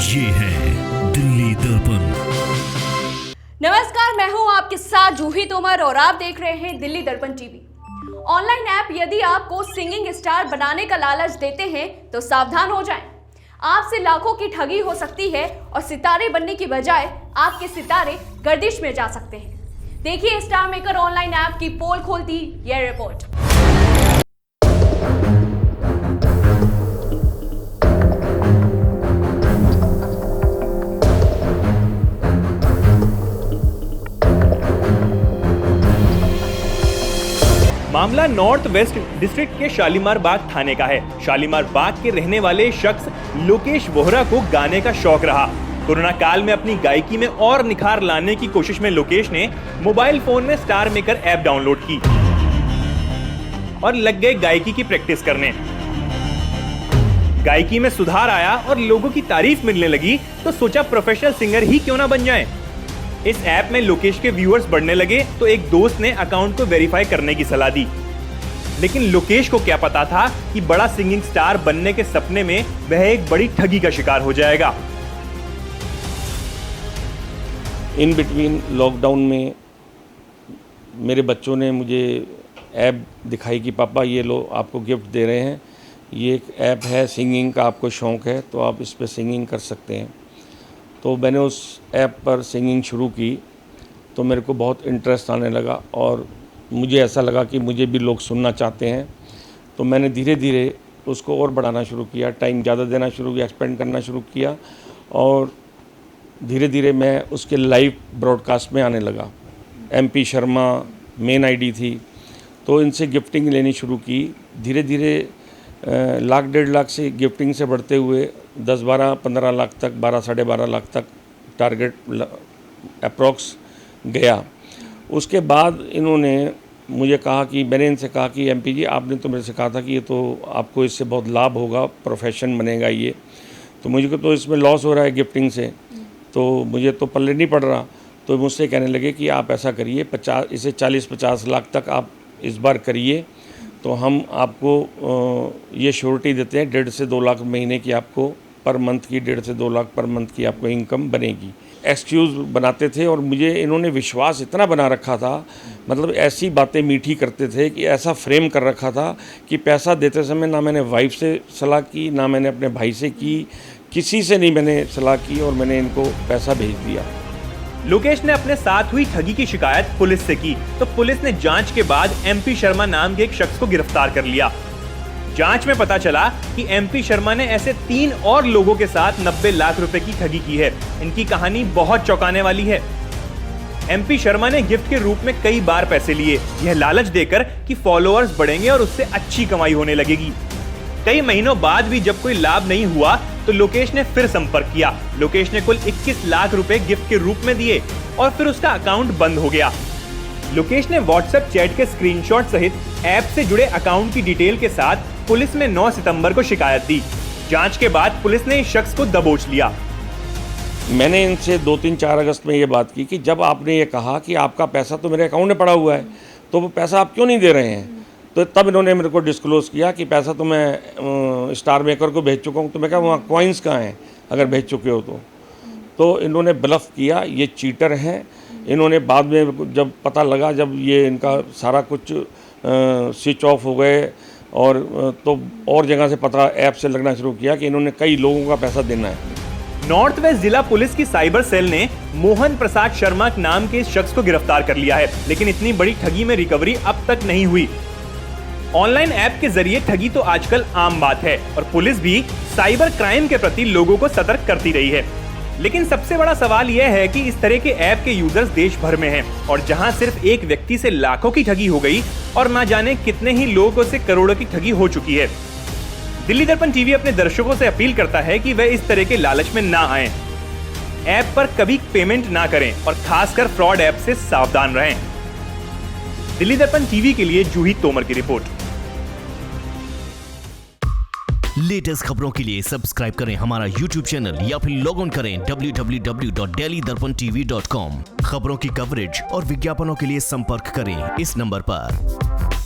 ये है दिल्ली दर्पण। नमस्कार, मैं हूं आपके साथ जूही तोमर और आप देख रहे हैं दिल्ली दर्पण टीवी। ऑनलाइन ऐप यदि आपको सिंगिंग स्टार बनाने का लालच देते हैं तो सावधान हो जाएं। आपसे लाखों की ठगी हो सकती है और सितारे बनने की बजाय आपके सितारे गर्दिश में जा सकते हैं। देखिए स्टार मेकर ऑनलाइन ऐप की पोल खोलती यह रिपोर्ट। मामला नॉर्थ वेस्ट डिस्ट्रिक्ट के शालीमार बाग थाने का है। शालीमार बाग के रहने वाले शख्स लोकेश वोहरा को गाने का शौक रहा। कोरोना काल में अपनी गायकी में और निखार लाने की कोशिश में लोकेश ने मोबाइल फोन में स्टार मेकर ऐप डाउनलोड की और लग गए गायकी की प्रैक्टिस करने। गायकी में सुधार आया और लोगों की तारीफ मिलने लगी तो सोचा प्रोफेशनल सिंगर ही क्यों ना बन जाएं। इस ऐप में लोकेश के व्यूअर्स बढ़ने लगे तो एक दोस्त ने अकाउंट को वेरीफाई करने की सलाह दी। लेकिन लोकेश को क्या पता था कि बड़ा सिंगिंग स्टार बनने के सपने में वह एक बड़ी ठगी का शिकार हो जाएगा। इन बिटवीन लॉकडाउन में मेरे बच्चों ने मुझे ऐप दिखाई कि पापा ये लो आपको गिफ्ट दे रहे हैं, ये एक ऐप है सिंगिंग का, आपको शौक़ है तो आप इस पर सिंगिंग कर सकते हैं। तो मैंने उस ऐप पर सिंगिंग शुरू की तो मेरे को बहुत इंटरेस्ट आने लगा और मुझे ऐसा लगा कि मुझे भी लोग सुनना चाहते हैं। तो मैंने धीरे धीरे उसको और बढ़ाना शुरू किया, टाइम ज़्यादा देना शुरू किया, एक्सपेंड करना शुरू किया और धीरे धीरे मैं उसके लाइव ब्रॉडकास्ट में आने लगा। MP शर्मा मेन आईडी थी तो इनसे गिफ्टिंग लेनी शुरू की। धीरे धीरे लाख 1.5 लाख से गिफ्टिंग से बढ़ते हुए 10, 12, 15 लाख तक, 12, 12.5 लाख तक टारगेट अप्रॉक्स गया। उसके बाद इन्होंने मुझे कहा कि मैंने इनसे कहा कि MP जी आपने तो मेरे से कहा था कि ये तो आपको इससे बहुत लाभ होगा, प्रोफेशन बनेगा ये, तो मुझे तो इसमें लॉस हो रहा है गिफ्टिंग से, तो मुझे तो पल्ले नहीं पड़ रहा। तो मुझसे कहने लगे कि आप ऐसा करिए 50 40-50 लाख तक आप इस बार करिए तो हम आपको ये श्योरिटी देते हैं 1.5 से 2 लाख महीने की आपको पर मंथ की 1.5 से 2 लाख पर मंथ की आपको इनकम बनेगी। एक्सक्यूज़ बनाते थे और मुझे इन्होंने विश्वास इतना बना रखा था, मतलब ऐसी बातें मीठी करते थे कि ऐसा फ्रेम कर रखा था कि पैसा देते समय ना मैंने वाइफ से सलाह की, ना मैंने अपने भाई से की, किसी से नहीं मैंने सलाह की और मैंने इनको पैसा भेज दिया। लोकेश ने अपने साथ हुई ठगी की शिकायत पुलिस से की तो पुलिस ने जांच के बाद MP शर्मा नाम के एक शख्स को गिरफ्तार कर लिया। जांच में पता चला कि MP शर्मा ने ऐसे 3 और लोगों के साथ 90 लाख रुपए की ठगी की है। इनकी कहानी बहुत चौंकाने वाली है। MP शर्मा ने गिफ्ट के रूप में कई बार पैसे लिए, यह लालच देकर कि फॉलोअर्स बढ़ेंगे और उससे अच्छी कमाई होने लगेगी। कई महीनों बाद भी जब कोई लाभ नहीं हुआ तो लोकेश ने फिर संपर्क किया। लोकेश ने कुल 21 लाख रुपए गिफ्ट के रूप में दिए और फिर उसका अकाउंट बंद हो गया। लोकेश ने व्हाट्सएप चैट के स्क्रीनशॉट सहित ऐप से जुड़े अकाउंट की डिटेल के साथ पुलिस में 9 सितंबर को शिकायत दी। जांच के बाद पुलिस ने इस शख्स को दबोच लिया। मैंने इनसे 2, 3, 4 अगस्त में ये बात की कि जब आपने ये कहा कि आपका पैसा तो मेरे अकाउंट में पड़ा हुआ है तो वो पैसा आप क्यों नहीं दे रहे हैं, तो तब इन्होंने मेरे को डिस्क्लोज़ किया कि पैसा तो मैं स्टार मेकर को भेज चुका हूँ। तो मैं कहा वहाँ कॉइन्स कहाँ हैं अगर भेज चुके हो तो इन्होंने ब्लफ किया, ये चीटर हैं। इन्होंने बाद में जब पता लगा, जब ये इनका सारा कुछ स्विच ऑफ हो गए और तो और जगह से पता ऐप से लगना शुरू किया कि इन्होंने कई लोगों का पैसा देना है। नॉर्थ वेस्ट जिला पुलिस की साइबर सेल ने मोहन प्रसाद शर्मा नाम के इस शख्स को गिरफ्तार कर लिया है, लेकिन इतनी बड़ी ठगी में रिकवरी अब तक नहीं हुई। ऑनलाइन ऐप के जरिए ठगी तो आजकल आम बात है और पुलिस भी साइबर क्राइम के प्रति लोगों को सतर्क करती रही है। लेकिन सबसे बड़ा सवाल यह है कि इस तरह के ऐप के यूजर्स देश भर में हैं और जहां सिर्फ एक व्यक्ति से लाखों की ठगी हो गई और ना जाने कितने ही लोगों से करोड़ों की ठगी हो चुकी है। दिल्ली दर्पण टीवी अपने दर्शकों से अपील करता है कि वे इस तरह के लालच में ना आएं, ऐप पर कभी पेमेंट ना करें और खासकर फ्रॉड ऐप से सावधान रहें। दिल्ली दर्पण टीवी के लिए जूही तोमर की रिपोर्ट। लेटेस्ट खबरों के लिए सब्सक्राइब करें हमारा YouTube चैनल या फिर लॉग ऑन करें www.delhidarpantv.com। खबरों की कवरेज और विज्ञापनों के लिए संपर्क करें इस नंबर पर।